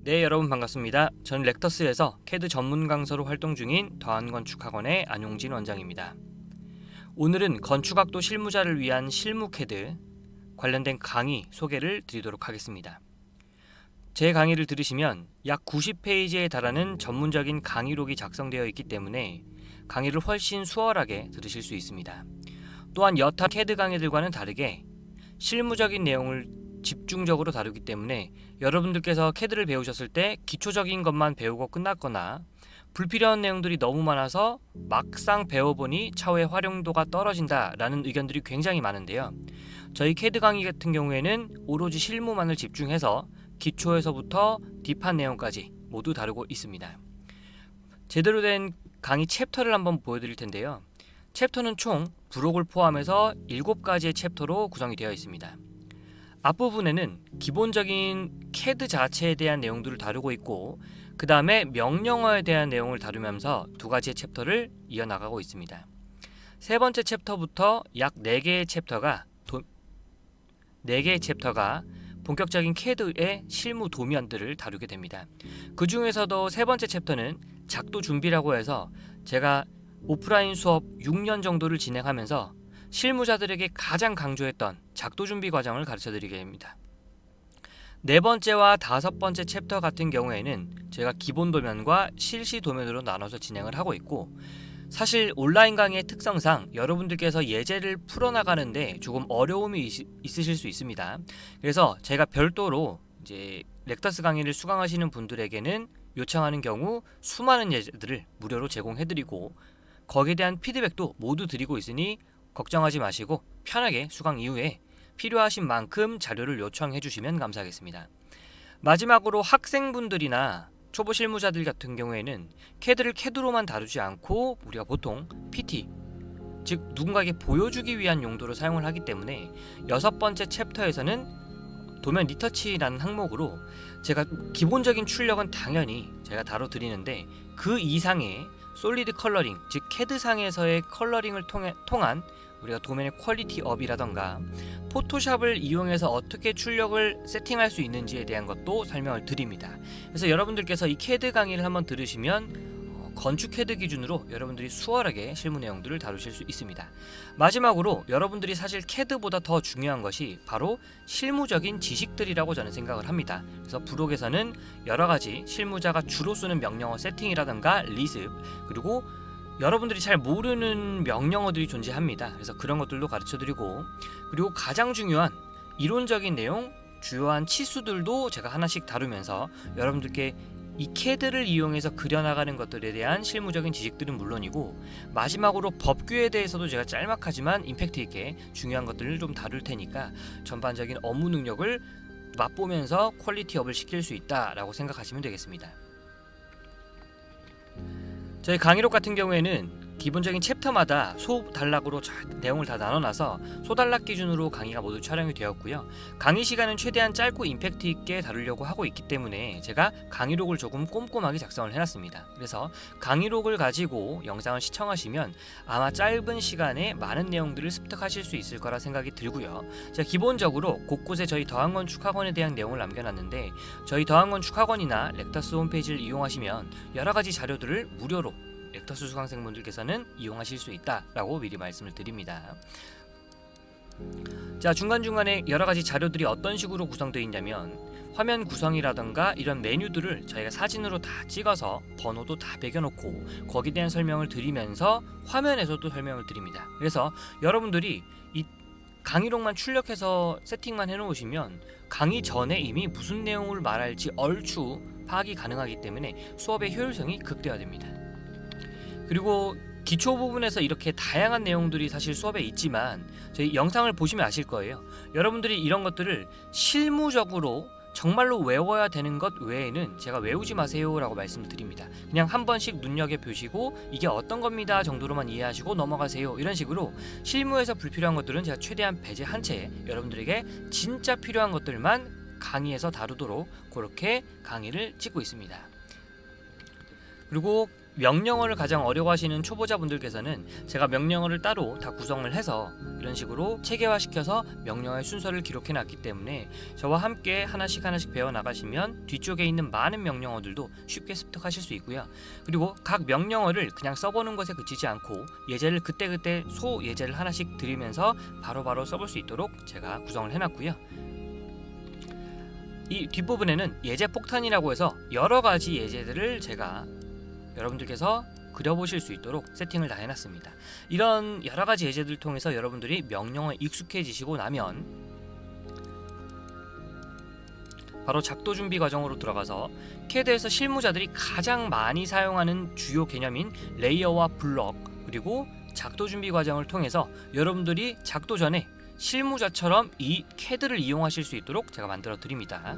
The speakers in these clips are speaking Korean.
네, 여러분 반갑습니다. 저는 렉터스에서 CAD 전문 강사로 활동 중인 더한건축학원의 안용진 원장입니다. 오늘은 건축학도 실무자를 위한 실무 CAD 관련된 강의 소개를 드리도록 하겠습니다. 제 강의를 들으시면 약 90페이지에 달하는 전문적인 강의록이 작성되어 있기 때문에 강의를 훨씬 수월하게 들으실 수 있습니다. 또한 여타 CAD 강의들과는 다르게 실무적인 내용을 집중적으로 다루기 때문에 여러분들께서 CAD를 배우셨을 때 기초적인 것만 배우고 끝났거나 불필요한 내용들이 너무 많아서 막상 배워보니 차후에 활용도가 떨어진다라는 의견들이 굉장히 많은데요. 저희 CAD 강의 같은 경우에는 오로지 실무만을 집중해서 기초에서부터 딥한 내용까지 모두 다루고 있습니다. 제대로 된 강의 챕터를 한번 보여드릴 텐데요. 챕터는 총 부록을 포함해서 7가지의 챕터로 구성이 되어 있습니다. 앞부분에는 기본적인 CAD 자체에 대한 내용들을 다루고 있고, 그 다음에 명령어에 대한 내용을 다루면서 2가지의 챕터를 이어나가고 있습니다. 세 번째 챕터부터 약 4개의 챕터가 본격적인 CAD의 실무 도면들을 다루게 됩니다. 그 중에서도 세 번째 챕터는 작도 준비라고 해서 제가 오프라인 수업 6년 정도를 진행하면서 실무자들에게 가장 강조했던 작도 준비 과정을 가르쳐 드리게 됩니다. 네 번째와 5번째 챕터 같은 경우에는 제가 기본 도면과 실시 도면으로 나눠서 진행을 하고 있고, 사실 온라인 강의의 특성상 여러분들께서 예제를 풀어나가는데 조금 어려움이 있으실 수 있습니다. 그래서 제가 별도로 이제 렉터스 강의를 수강하시는 분들에게는 요청하는 경우 수많은 예제들을 무료로 제공해드리고, 거기에 대한 피드백도 모두 드리고 있으니 걱정하지 마시고 편하게 수강 이후에 필요하신 만큼 자료를 요청해 주시면 감사하겠습니다. 마지막으로 학생분들이나 초보 실무자들 같은 경우에는 CAD를 CAD로만 다루지 않고 우리가 보통 PT, 즉 누군가에게 보여주기 위한 용도로 사용을 하기 때문에 6번째 챕터에서는 도면 리터치라는 항목으로 제가 기본적인 출력은 당연히 제가 다뤄드리는데 그 이상의 솔리드 컬러링, 즉 CAD상에서의 컬러링을 통한 우리가 도면의 퀄리티 업이라던가 포토샵을 이용해서 어떻게 출력을 세팅할 수 있는지에 대한 것도 설명을 드립니다. 그래서 여러분들께서 이 CAD 강의를 한번 들으시면 건축 CAD 기준으로 여러분들이 수월하게 실무 내용들을 다루실 수 있습니다. 마지막으로 여러분들이 사실 CAD보다 더 중요한 것이 바로 실무적인 지식들이라고 저는 생각을 합니다. 그래서 부록에서는 여러가지 실무자가 주로 쓰는 명령어 세팅이라든가 리습, 그리고 여러분들이 잘 모르는 명령어들이 존재합니다. 그래서 그런 것들도 가르쳐드리고, 그리고 가장 중요한 이론적인 내용, 주요한 치수들도 제가 하나씩 다루면서 여러분들께 이 CAD를 이용해서 그려나가는 것들에 대한 실무적인 지식들은 물론이고, 마지막으로 법규에 대해서도 제가 짤막하지만 임팩트 있게 중요한 것들을 좀 다룰 테니까 전반적인 업무 능력을 맛보면서 퀄리티업을 시킬 수 있다라고 생각하시면 되겠습니다. 저희 강의록 같은 경우에는 기본적인 챕터마다 소단락으로 내용을 다 나눠놔서 소단락 기준으로 강의가 모두 촬영이 되었고요. 강의 시간은 최대한 짧고 임팩트 있게 다루려고 하고 있기 때문에 제가 강의록을 조금 꼼꼼하게 작성을 해놨습니다. 그래서 강의록을 가지고 영상을 시청하시면 아마 짧은 시간에 많은 내용들을 습득하실 수 있을 거라 생각이 들고요. 제가 기본적으로 곳곳에 저희 더한건축학원에 대한 내용을 남겨놨는데, 저희 더한건축학원이나 렉터스 홈페이지를 이용하시면 여러가지 자료들을 무료로 렉터스 수강생분들께서는 이용하실 수 있다라고 미리 말씀을 드립니다. 자, 중간중간에 여러가지 자료들이 어떤 식으로 구성되어 있냐면, 화면 구성이라던가 이런 메뉴들을 저희가 사진으로 다 찍어서 번호도 다 매겨놓고 거기에 대한 설명을 드리면서 화면에서도 설명을 드립니다. 그래서 여러분들이 이 강의록만 출력해서 세팅만 해놓으시면 강의 전에 이미 무슨 내용을 말할지 얼추 파악이 가능하기 때문에 수업의 효율성이 극대화됩니다. 그리고 기초 부분에서 이렇게 다양한 내용들이 사실 수업에 있지만 저희 영상을 보시면 아실 거예요. 여러분들이 이런 것들을 실무적으로 정말로 외워야 되는 것 외에는 제가 외우지 마세요 라고 말씀을 드립니다. 그냥 한 번씩 눈여겨보시고 이게 어떤 겁니다 정도로만 이해하시고 넘어가세요, 이런 식으로 실무에서 불필요한 것들은 제가 최대한 배제한 채 여러분들에게 진짜 필요한 것들만 강의에서 다루도록 그렇게 강의를 찍고 있습니다. 그리고 명령어를 가장 어려워하시는 초보자분들께서는 제가 명령어를 따로 다 구성을 해서 이런 식으로 체계화시켜서 명령어의 순서를 기록해놨기 때문에 저와 함께 하나씩 배워나가시면 뒤쪽에 있는 많은 명령어들도 쉽게 습득하실 수 있고요. 그리고 각 명령어를 그냥 써보는 것에 그치지 않고 예제를 그때그때 소 예제를 하나씩 드리면서 바로바로 써볼 수 있도록 제가 구성을 해놨고요. 이 뒷부분에는 예제 폭탄이라고 해서 여러가지 예제들을 제가 여러분들께서 그려보실 수 있도록 세팅을 다 해놨습니다. 이런 여러가지 예제들을 통해서 여러분들이 명령어에 익숙해지시고 나면 바로 작도 준비 과정으로 들어가서 CAD에서 실무자들이 가장 많이 사용하는 주요 개념인 레이어와 블럭, 그리고 작도 준비 과정을 통해서 여러분들이 작도 전에 실무자처럼 이 CAD를 이용하실 수 있도록 제가 만들어 드립니다.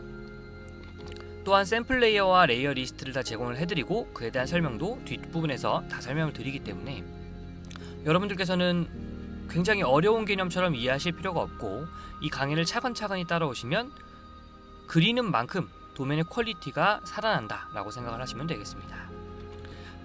또한 샘플 레이어와 레이어 리스트를 다 제공을 해드리고 그에 대한 설명도 뒷부분에서 다 설명을 드리기 때문에 여러분들께서는 굉장히 어려운 개념처럼 이해하실 필요가 없고 이 강의를 차근차근히 따라오시면 그리는 만큼 도면의 퀄리티가 살아난다 라고 생각을 하시면 되겠습니다.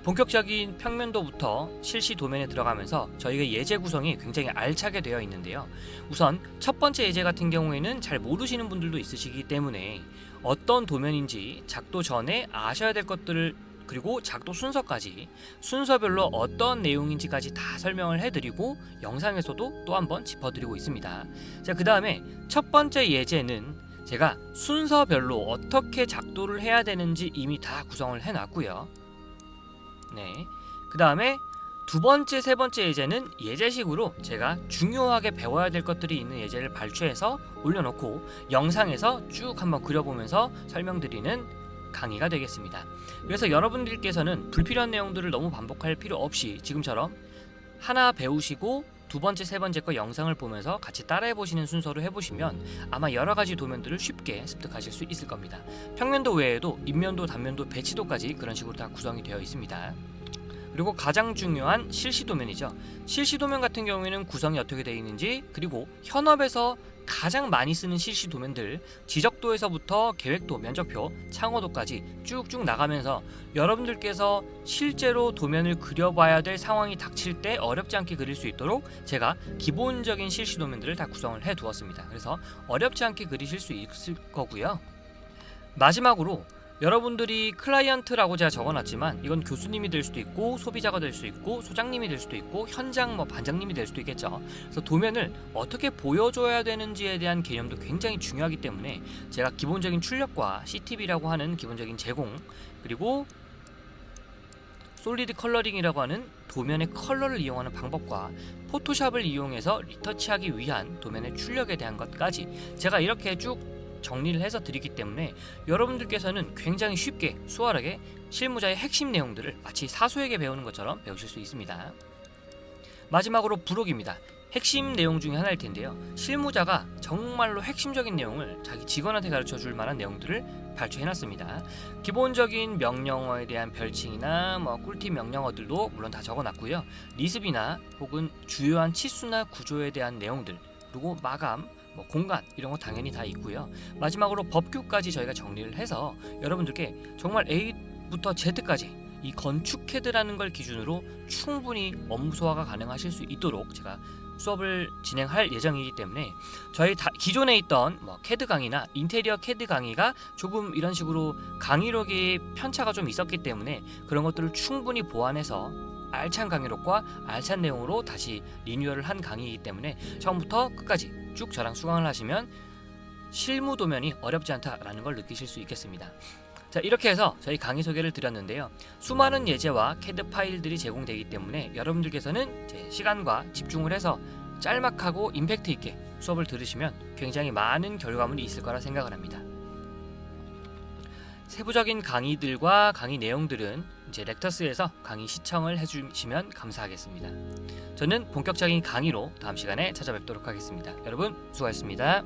본격적인 평면도부터 실시 도면에 들어가면서 저희가 예제 구성이 굉장히 알차게 되어 있는데요. 우선 첫 번째 예제 같은 경우에는 잘 모르시는 분들도 있으시기 때문에 어떤 도면인지 작도 전에 아셔야 될 것들을, 그리고 작도 순서까지 순서별로 어떤 내용인지까지 다 설명을 해드리고 영상에서도 또 한번 짚어드리고 있습니다. 자, 그 다음에 첫 번째 예제는 제가 순서별로 어떻게 작도를 해야 되는지 이미 다 구성을 해놨고요. 네, 그 다음에 두 번째, 세 번째 예제는 예제식으로 제가 중요하게 배워야 될 것들이 있는 예제를 발췌해서 올려놓고 영상에서 쭉 한번 그려보면서 설명드리는 강의가 되겠습니다. 그래서 여러분들께서는 불필요한 내용들을 너무 반복할 필요 없이 지금처럼 하나 배우시고 두 번째, 세 번째 거 영상을 보면서 같이 따라해보시는 순서로 해보시면 아마 여러가지 도면들을 쉽게 습득하실 수 있을 겁니다. 평면도 외에도 인면도, 단면도, 배치도까지 그런 식으로 다 구성이 되어 있습니다. 그리고 가장 중요한 실시도면이죠. 실시도면 같은 경우에는 구성이 어떻게 되어 있는지, 그리고 현업에서 가장 많이 쓰는 실시도면들, 지적도에서부터 계획도, 면적표, 창호도까지 쭉쭉 나가면서 여러분들께서 실제로 도면을 그려봐야 될 상황이 닥칠 때 어렵지 않게 그릴 수 있도록 제가 기본적인 실시도면들을 다 구성을 해두었습니다. 그래서 어렵지 않게 그리실 수 있을 거고요. 마지막으로 여러분들이 클라이언트라고 제가 적어놨지만 이건 교수님이 될 수도 있고 소비자가 될 수도 있고 소장님이 될 수도 있고 현장 반장님이 될 수도 있겠죠. 그래서 도면을 어떻게 보여줘야 되는지에 대한 개념도 굉장히 중요하기 때문에 제가 기본적인 출력과 CTV라고 하는 기본적인 제공, 그리고 솔리드 컬러링이라고 하는 도면의 컬러를 이용하는 방법과 포토샵을 이용해서 리터치하기 위한 도면의 출력에 대한 것까지 제가 이렇게 쭉 정리를 해서 드리기 때문에 여러분들께서는 굉장히 쉽게 수월하게 실무자의 핵심 내용들을 마치 사수에게 배우는 것처럼 배우실 수 있습니다. 마지막으로 부록입니다. 핵심 내용 중에 하나일 텐데요. 실무자가 정말로 핵심적인 내용을 자기 직원한테 가르쳐 줄 만한 내용들을 발췌해놨습니다. 기본적인 명령어에 대한 별칭이나 꿀팁 명령어들도 물론 다 적어놨고요. 리습이나 혹은 주요한 치수나 구조에 대한 내용들, 그리고 마감, 공간 이런 거 당연히 다 있고요. 마지막으로 법규까지 저희가 정리를 해서 여러분들께 정말 A부터 Z까지 이 건축 CAD라는 걸 기준으로 충분히 업무 소화가 가능하실 수 있도록 제가 수업을 진행할 예정이기 때문에 저희 기존에 있던 CAD 강의나 인테리어 CAD 강의가 조금 이런 식으로 강의록이 편차가 좀 있었기 때문에 그런 것들을 충분히 보완해서 알찬 강의록과 알찬 내용으로 다시 리뉴얼을 한 강의이기 때문에 처음부터 끝까지 쭉 저랑 수강을 하시면 실무 도면이 어렵지 않다라는 걸 느끼실 수 있겠습니다. 자, 이렇게 해서 저희 강의 소개를 드렸는데요. 수많은 예제와 CAD 파일들이 제공되기 때문에 여러분들께서는 제 시간과 집중을 해서 짤막하고 임팩트 있게 수업을 들으시면 굉장히 많은 결과물이 있을 거라 생각을 합니다. 세부적인 강의들과 강의 내용들은 이제 렉터스에서 강의 시청을 해주시면 감사하겠습니다. 저는 본격적인 강의로 다음 시간에 찾아뵙도록 하겠습니다. 여러분 수고하셨습니다.